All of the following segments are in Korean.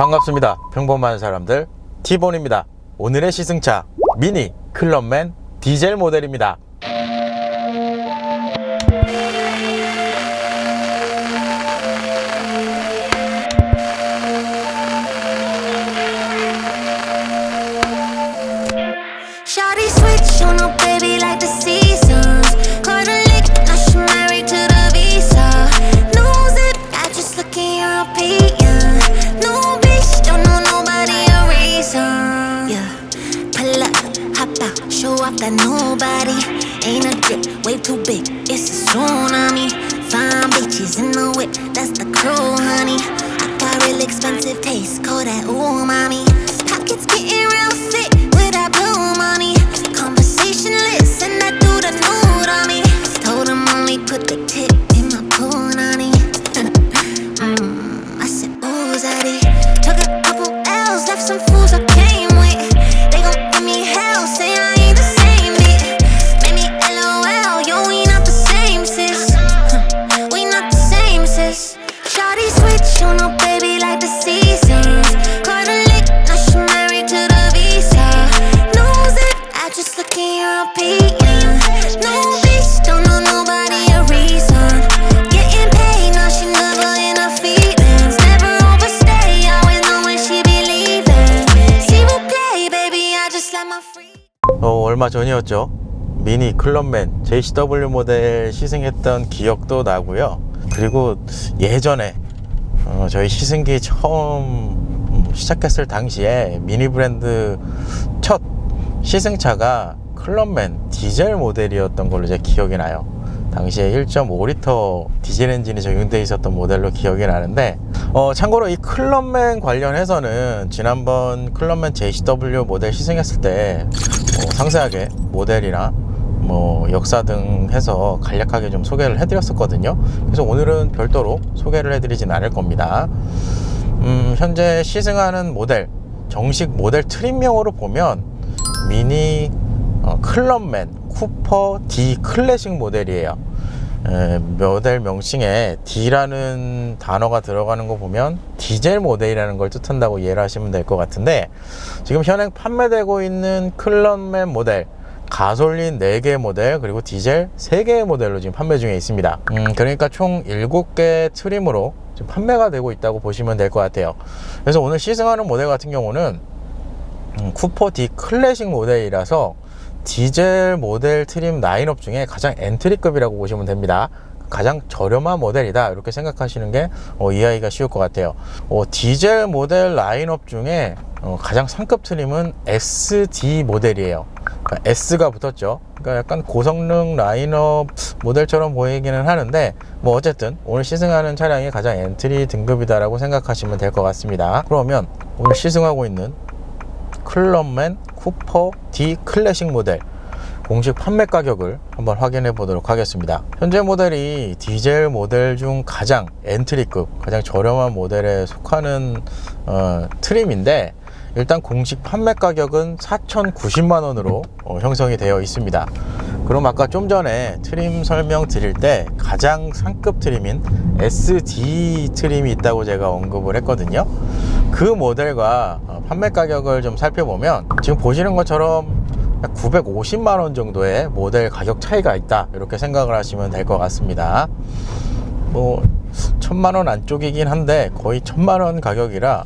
반갑습니다. 평범한 사람들 티본입니다. 오늘의 시승차 미니 클럽맨 디젤 모델입니다. Shawty switch on her baby like the seasons. Caught a lick, now she married to the visa. Knows it, I just look European. No bitch, don't know nobody a reason. Yeah, pull up, hop out, show off that nobody. Ain't a drip, wave too big, it's a tsunami. Fine bitches in the whip, that's the crew, honey. I got real expensive taste, call that ooh, mommy. Pockets getting real thick with that blue money. Conversation list and that dude a nude on me. Told him only put the tip in my pool, honey. I said, ooh, zaddy. Took a couple L's, left some fools I came with. They gon' give me hell, say I ain't the same bitch. Made me LOL, yo, we not the same, sis. We not the same, sis. Shawty switch on her baby like the seasons. Caught a lick, now she married to the visa. Knows it, I just look European. No bitch, don't know nobody a reason. Getting paid, now she never in her feelings. Never overstay, always know when she be leaving. S'il vous plaît, baby, I just let my free. 얼마 전이었죠. 미니 클럽맨 JCW 모델 시승했던 기억도 나고요. 그리고 예전에 저희 시승기 처음 시작했을 당시에 미니 브랜드 첫 시승차가 클럽맨 디젤 모델이었던 걸로 제 기억이 나요. 당시에 1.5리터 디젤 엔진이 적용되어 있었던 모델로 기억이 나는데 참고로 이 클럽맨 관련해서는 지난번 클럽맨 JCW 모델 시승했을 때 상세하게 모델이나 역사 등 해서 간략하게 좀 소개를 해드렸었거든요. 그래서 오늘은 별도로 소개를 해드리진 않을 겁니다. 현재 시승하는 모델, 정식 모델 트림명으로 보면 미니 클럽맨 쿠퍼 D 클래식 모델이에요. 모델 명칭에 D라는 단어가 들어가는 거 보면 디젤 모델이라는 걸 뜻한다고 이해를 하시면 될 것 같은데, 지금 현행 판매되고 있는 클럽맨 모델 가솔린 4개 모델 그리고 디젤 3개의 모델로 지금 판매 중에 있습니다. 그러니까 총 7개 트림으로 지금 판매가 되고 있다고 보시면 될 것 같아요. 그래서 오늘 시승하는 모델 같은 경우는 쿠퍼 D 클래식 모델이라서 디젤 모델 트림 라인업 중에 가장 엔트리급이라고 보시면 됩니다. 가장 저렴한 모델이다, 이렇게 생각하시는 게 이해하기가 쉬울 것 같아요. 디젤 모델 라인업 중에 가장 상급 트림은 SD 모델이에요. 그러니까 S가 붙었죠. 그러니까 약간 고성능 라인업 모델처럼 보이기는 하는데, 어쨌든 오늘 시승하는 차량이 가장 엔트리 등급이다라고 생각하시면 될 것 같습니다. 그러면 오늘 시승하고 있는 클럽맨 쿠퍼 D 클래식 모델 공식 판매 가격을 한번 확인해 보도록 하겠습니다. 현재 모델이 디젤 모델 중 가장 엔트리급, 가장 저렴한 모델에 속하는 트림인데, 일단 공식 판매 가격은 4,090만원으로 형성이 되어 있습니다. 그럼 아까 좀 전에 트림 설명 드릴 때 가장 상급 트림인 SD 트림이 있다고 제가 언급을 했거든요. 그 모델과 판매 가격을 좀 살펴보면 지금 보시는 것처럼 950만원 정도의 모델 가격 차이가 있다, 이렇게 생각을 하시면 될 것 같습니다. 1000만원 안쪽이긴 한데 거의 1000만원 가격이라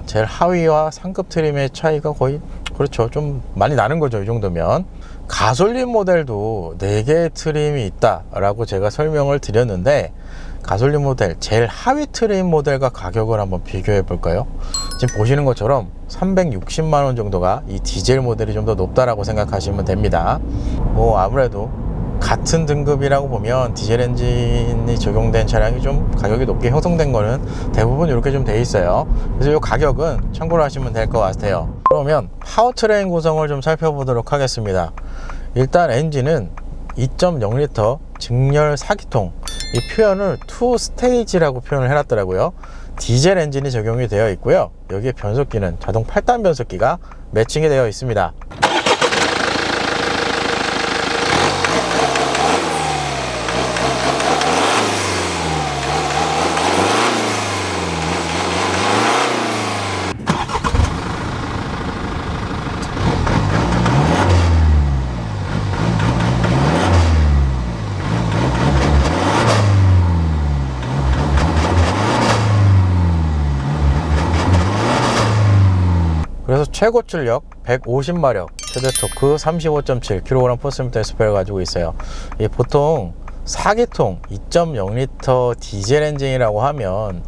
제일 하위와 상급 트림의 차이가 거의, 그렇죠, 좀 많이 나는 거죠. 이 정도면. 가솔린 모델도 4개의 트림이 있다 라고 제가 설명을 드렸는데, 가솔린 모델 제일 하위 트림 모델과 가격을 한번 비교해 볼까요? 지금 보시는 것처럼 360만원 정도가 이 디젤 모델이 좀 더 높다라고 생각하시면 됩니다. 아무래도 같은 등급이라고 보면 디젤 엔진이 적용된 차량이 좀 가격이 높게 형성된 거는 대부분 이렇게 좀 돼 있어요. 그래서 이 가격은 참고로 하시면 될 것 같아요. 그러면 파워트레인 구성을 좀 살펴보도록 하겠습니다. 일단 엔진은 2.0리터 직렬 4기통, 이 표현을 2스테이지라고 표현을 해놨더라고요. 디젤 엔진이 적용이 되어 있고요. 여기에 변속기는 자동 8단 변속기가 매칭이 되어 있습니다. 최고 출력 150마력, 최대 토크 35.7kg/ms 스펙을 가지고 있어요. 보통 4기통 2.0L 디젤 엔진이라고 하면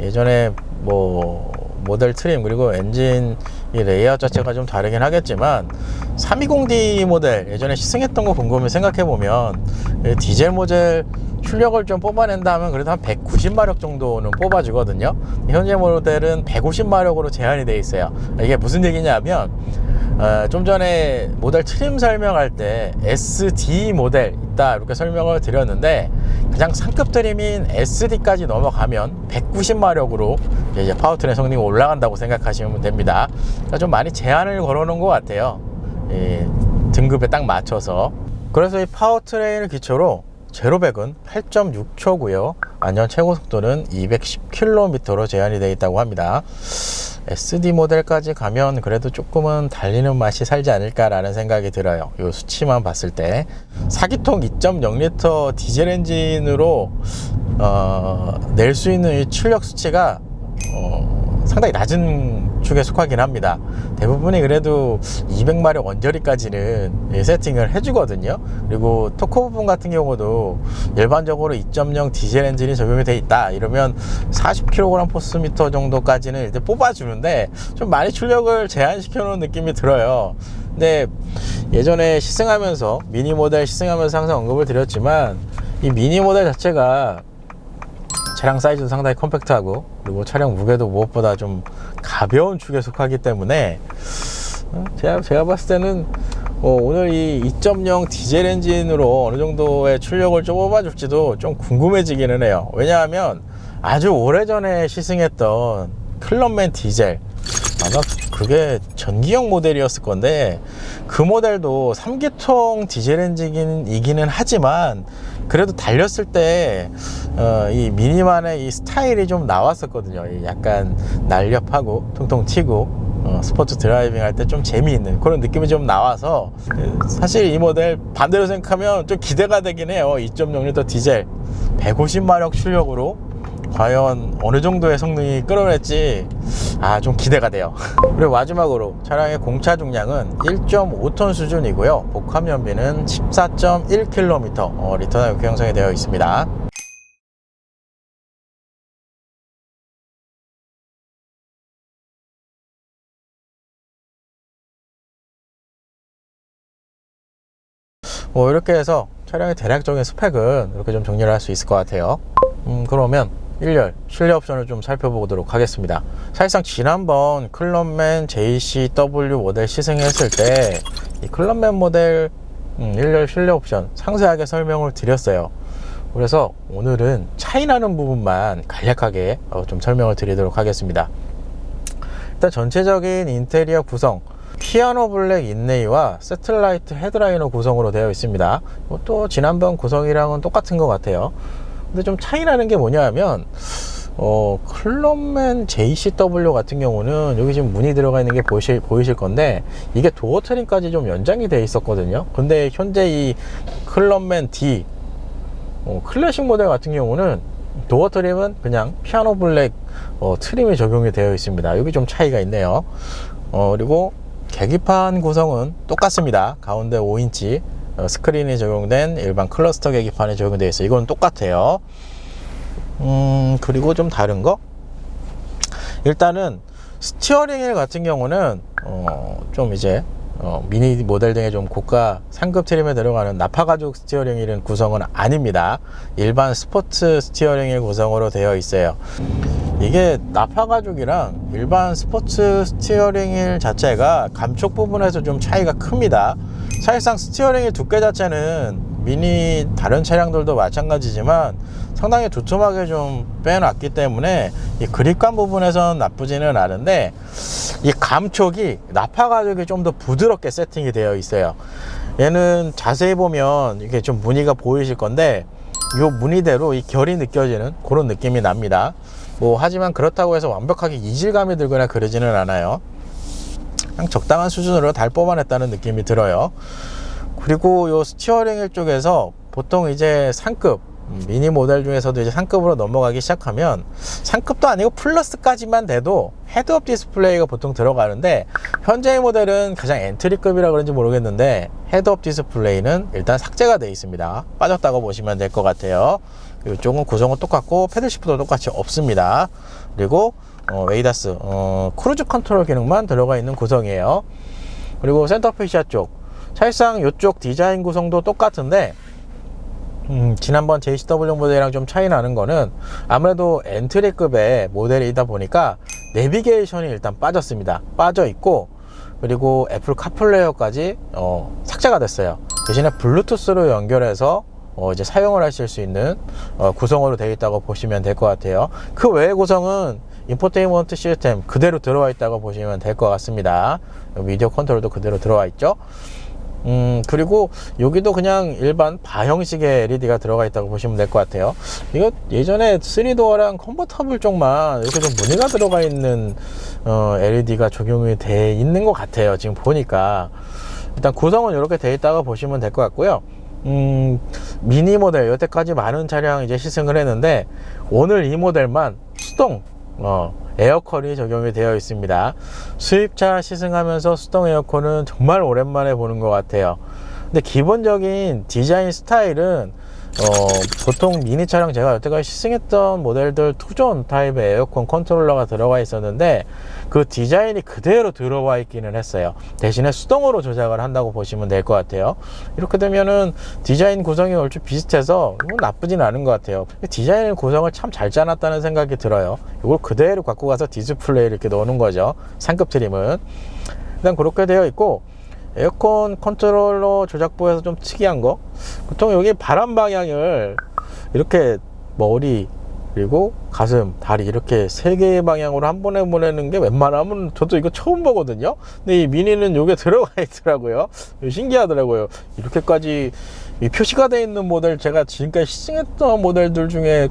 예전에 뭐 모델 트림 그리고 엔진 이 레이아웃 자체가 좀 다르긴 하겠지만 320D 모델 예전에 시승했던 거 곰곰이 생각해보면 디젤 모델 출력을 좀 뽑아낸다 하면 그래도 한 190마력 정도는 뽑아주거든요. 현재 모델은 150마력으로 제한이 되어 있어요. 이게 무슨 얘기냐면 좀 전에 모델 트림 설명할 때 SD 모델 있다 이렇게 설명을 드렸는데 가장 상급 트림인 SD까지 넘어가면 190마력으로 이제 파워트레인 성능이 올라간다고 생각하시면 됩니다. 그러니까 좀 많이 제한을 걸어 놓은 것 같아요. 등급에 딱 맞춰서. 그래서 이 파워트레인을 기초로 제로백은 8.6초고요 안전 최고 속도는 210km로 제한이 되어 있다고 합니다. SD 모델까지 가면 그래도 조금은 달리는 맛이 살지 않을까라는 생각이 들어요. 이 수치만 봤을 때 4기통 2.0L 디젤 엔진으로 낼 수 있는 이 출력 수치가 상당히 낮은 축에 속하긴 합니다. 대부분이 그래도 200마력 언저리까지는 세팅을 해주거든요. 그리고 토크 부분 같은 경우도 일반적으로 2.0 디젤 엔진이 적용이 돼 있다 이러면 40kg/ms 정도까지는 일단 뽑아주는데 좀 많이 출력을 제한시켜 놓은 느낌이 들어요. 근데 예전에 시승하면서 미니 모델 시승하면서 항상 언급을 드렸지만 이 미니 모델 자체가 차량 사이즈도 상당히 컴팩트하고 그리고 차량 무게도 무엇보다 좀 가벼운 축에 속하기 때문에 제가 봤을 때는 오늘 이 2.0 디젤 엔진으로 어느 정도의 출력을 좀 뽑아줄지도 좀 궁금해지기는 해요. 왜냐하면 아주 오래전에 시승했던 클럽맨 디젤 아마 그게 전기형 모델이었을 건데 그 모델도 3기통 디젤 엔진이기는 하지만 그래도 달렸을 때 이 미니만의 이 스타일이 좀 나왔었거든요. 약간 날렵하고 통통 튀고 스포츠 드라이빙 할 때 좀 재미있는 그런 느낌이 좀 나와서 사실 이 모델 반대로 생각하면 좀 기대가 되긴 해요. 2.0L 디젤 150마력 출력으로 과연 어느 정도의 성능이 끌어낼지 좀 기대가 돼요. 그리고 마지막으로 차량의 공차 중량은 1.5톤 수준이고요 복합 연비는 14.1km 리터당 이렇게 형성이 되어 있습니다. 이렇게 해서 차량의 대략적인 스펙은 이렇게 좀 정리를 할 수 있을 것 같아요. 그러면 1열 실내 옵션을 좀 살펴보도록 하겠습니다. 사실상 지난번 클럽맨 JCW 모델 시승했을 때 이 클럽맨 모델 1열 실내 옵션 상세하게 설명을 드렸어요. 그래서 오늘은 차이나는 부분만 간략하게 좀 설명을 드리도록 하겠습니다. 일단 전체적인 인테리어 구성 피아노 블랙 인레이와 세틀라이트 헤드라이너 구성으로 되어 있습니다. 또 지난번 구성이랑은 똑같은 것 같아요. 근데 좀 차이 나는 게 뭐냐 하면 클럽맨 JCW 같은 경우는 여기 지금 문이 들어가 있는 게 보이실 건데 이게 도어 트림까지 좀 연장이 돼 있었거든요. 근데 현재 이 클럽맨 D 클래식 모델 같은 경우는 도어 트림은 그냥 피아노 블랙 트림이 적용이 되어 있습니다. 여기 좀 차이가 있네요. 그리고 계기판 구성은 똑같습니다. 가운데 5인치 스크린이 적용된 일반 클러스터 계기판이 적용되어 있어요. 이건 똑같아요. 그리고 좀 다른 거 일단은 스티어링 휠 같은 경우는 좀 이제 미니 모델 등의 좀 고가 상급 트림에 들어가는 나파가죽 스티어링 휠은 구성은 아닙니다. 일반 스포츠 스티어링 휠 구성으로 되어 있어요. 이게 나파가죽이랑 일반 스포츠 스티어링 휠 자체가 감촉 부분에서 좀 차이가 큽니다. 사실상 스티어링 휠 두께 자체는 미니 다른 차량들도 마찬가지지만 상당히 두툼하게 좀 빼놨기 때문에 이 그립감 부분에서는 나쁘지는 않은데 이 감촉이 나파가죽이 좀 더 부드럽게 세팅이 되어 있어요. 얘는 자세히 보면 이게 좀 무늬가 보이실 건데 이 무늬대로 이 결이 느껴지는 그런 느낌이 납니다. 하지만 그렇다고 해서 완벽하게 이질감이 들거나 그러지는 않아요. 그냥 적당한 수준으로 잘 뽑아냈다는 느낌이 들어요. 그리고 이 스티어링 휠 쪽에서 보통 이제 상급 미니 모델 중에서도 이제 상급으로 넘어가기 시작하면 상급도 아니고 플러스까지만 돼도 헤드업 디스플레이가 보통 들어가는데, 현재의 모델은 가장 엔트리급이라 그런지 모르겠는데 헤드업 디스플레이는 일단 삭제가 되어 있습니다. 빠졌다고 보시면 될 것 같아요. 이쪽은 구성은 똑같고 패들 시프트도 똑같이 없습니다. 그리고 웨이다스 크루즈 컨트롤 기능만 들어가 있는 구성이에요. 그리고 센터 페시아 쪽, 사실상 이쪽 디자인 구성도 똑같은데 지난번 JCW 모델이랑 좀 차이 나는 거는 아무래도 엔트리급의 모델이다 보니까 내비게이션이 일단 빠졌습니다. 빠져 있고, 그리고 애플 카플레이어까지 삭제가 됐어요. 대신에 블루투스로 연결해서 이제 사용을 하실 수 있는 구성으로 되어 있다고 보시면 될 것 같아요. 그 외의 구성은 인포테인먼트 시스템 그대로 들어와 있다고 보시면 될 것 같습니다. 미디어 컨트롤도 그대로 들어와 있죠. 그리고 여기도 그냥 일반 바 형식의 LED가 들어가 있다고 보시면 될 것 같아요. 이거 예전에 3도어랑 컨버터블 쪽만 이렇게 좀 무늬가 들어가 있는 LED가 적용이 돼 있는 것 같아요. 지금 보니까 일단 구성은 이렇게 돼 있다고 보시면 될 것 같고요. 미니 모델 여태까지 많은 차량 이제 시승을 했는데, 오늘 이 모델만 수동 에어컨이 적용이 되어 있습니다. 수입차 시승하면서 수동 에어컨은 정말 오랜만에 보는 것 같아요. 근데 기본적인 디자인 스타일은 보통 미니 차량, 제가 여태까지 시승했던 모델들 투존 타입의 에어컨 컨트롤러가 들어가 있었는데 그 디자인이 그대로 들어와 있기는 했어요. 대신에 수동으로 조작을 한다고 보시면 될 것 같아요. 이렇게 되면은 디자인 구성이 얼추 비슷해서 나쁘진 않은 것 같아요. 디자인 구성을 참 잘 짜놨다는 생각이 들어요. 이걸 그대로 갖고 가서 디스플레이를 이렇게 넣는 거죠. 상급 트림은 일단 그렇게 되어 있고, 에어컨 컨트롤러 조작부에서 좀 특이한 거, 보통 여기 바람 방향을 이렇게 머리 그리고 가슴, 다리 이렇게 세 개의 방향으로 한 번에 보내는 게 웬만하면 저도 이거 처음 보거든요. 근데 이 미니는 이게 들어가 있더라고요. 신기하더라고요. 이렇게까지 이 표시가 되어 있는 모델, 제가 지금까지 시승했던 모델들 중에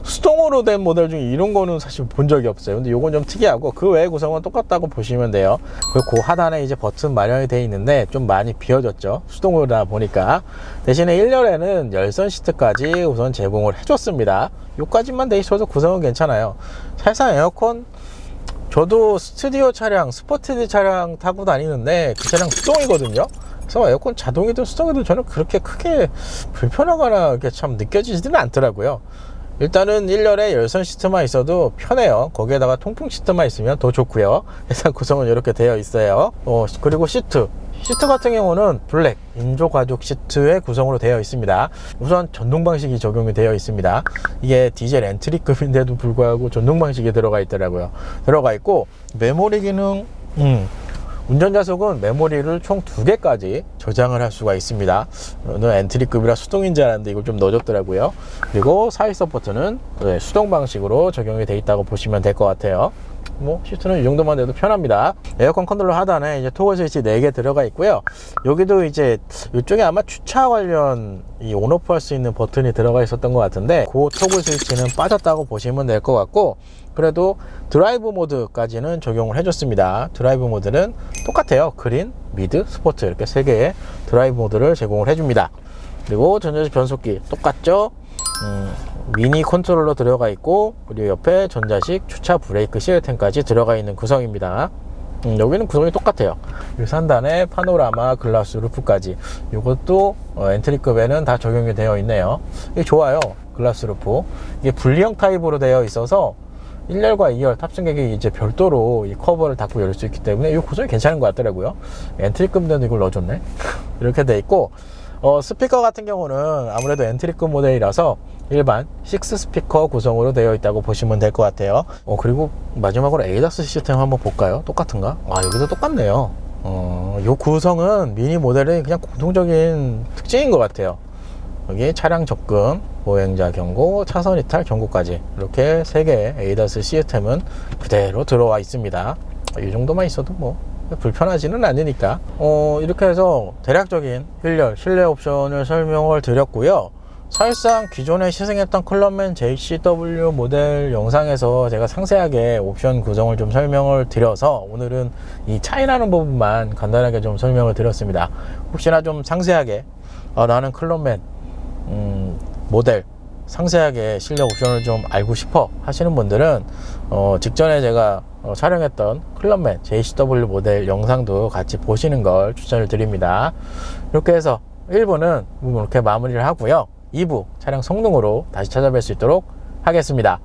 수동으로 된 모델 중에 이런 거는 사실 본 적이 없어요. 근데 요건 좀 특이하고, 그 외의 구성은 똑같다고 보시면 돼요. 그리고 그 하단에 이제 버튼 마련이 되어 있는데 좀 많이 비어졌죠. 수동으로다 보니까. 대신에 1열에는 열선 시트까지 우선 제공을 해줬습니다. 요까지만 돼 있어도 구성은 괜찮아요. 사실상 에어컨, 저도 스튜디오 차량, 스포티지 차량 타고 다니는데 그 차량 수동이거든요. 그래서 에어컨 자동이든 수동이든 저는 그렇게 크게 불편하거나 이렇게 참 느껴지지는 않더라고요. 일단은 1열에 열선 시트만 있어도 편해요. 거기에다가 통풍 시트만 있으면 더 좋고요. 일단 구성은 이렇게 되어 있어요. 그리고 시트 같은 경우는 블랙 인조 가죽 시트의 구성으로 되어 있습니다. 우선 전동 방식이 적용이 되어 있습니다. 이게 디젤 엔트리급인데도 불구하고 전동 방식이 들어가 있더라고요. 들어가 있고, 메모리 기능, 운전자석은 메모리를 총 2개까지 저장을 할 수가 있습니다. 엔트리급이라 수동인 줄 알았는데 이걸 좀 넣어줬더라고요. 그리고 사이 서포트는 수동 방식으로 적용이 되어 있다고 보시면 될 것 같아요. 시트는 이 정도만 돼도 편합니다. 에어컨 컨트롤러 하단에 이제 토글 스위치 4개 들어가 있고요. 여기도 이제 이쪽에 아마 주차 관련 온오프 할 수 있는 버튼이 들어가 있었던 것 같은데, 그 토글 스위치는 빠졌다고 보시면 될 것 같고, 그래도 드라이브 모드까지는 적용을 해줬습니다. 드라이브 모드는 똑같아요. 그린, 미드, 스포츠 이렇게 3개의 드라이브 모드를 제공을 해줍니다. 그리고 전자식 변속기 똑같죠. 미니 컨트롤러 들어가 있고, 그리고 옆에 전자식 주차 브레이크 시스템까지 들어가 있는 구성입니다. 여기는 구성이 똑같아요. 이 상단에 파노라마 글라스 루프까지, 이것도 엔트리급에는 다 적용이 되어 있네요. 이게 좋아요. 글라스 루프, 이게 분리형 타입으로 되어 있어서 1열과 2열 탑승객이 이제 별도로 이 커버를 닫고 열 수 있기 때문에 이 구성이 괜찮은 것 같더라고요. 엔트리급인데도 이걸 넣어줬네. 이렇게 돼 있고, 스피커 같은 경우는 아무래도 엔트리급 모델이라서 일반 6 스피커 구성으로 되어 있다고 보시면 될 것 같아요. 그리고 마지막으로 에이다스 시스템 한번 볼까요? 똑같은가? 여기도 똑같네요. 이 구성은 미니 모델의 그냥 공통적인 특징인 것 같아요. 여기 차량 접근, 보행자 경고, 차선 이탈 경고까지 이렇게 3개의 에이다스 시스템은 그대로 들어와 있습니다. 이 정도만 있어도 불편하지는 않으니까. 이렇게 해서 대략적인 1열 실내 옵션을 설명을 드렸고요. 사실상 기존에 시승했던 클럽맨 JCW 모델 영상에서 제가 상세하게 옵션 구성을 좀 설명을 드려서 오늘은 이 차이나는 부분만 간단하게 좀 설명을 드렸습니다. 혹시나 좀 상세하게 나는 클럽맨 모델 상세하게 실내 옵션을 좀 알고 싶어 하시는 분들은 직전에 제가 촬영했던 클럽맨 JCW 모델 영상도 같이 보시는 걸 추천을 드립니다. 이렇게 해서 1부는 이렇게 마무리를 하고요. 2부 차량 성능으로 다시 찾아뵐 수 있도록 하겠습니다.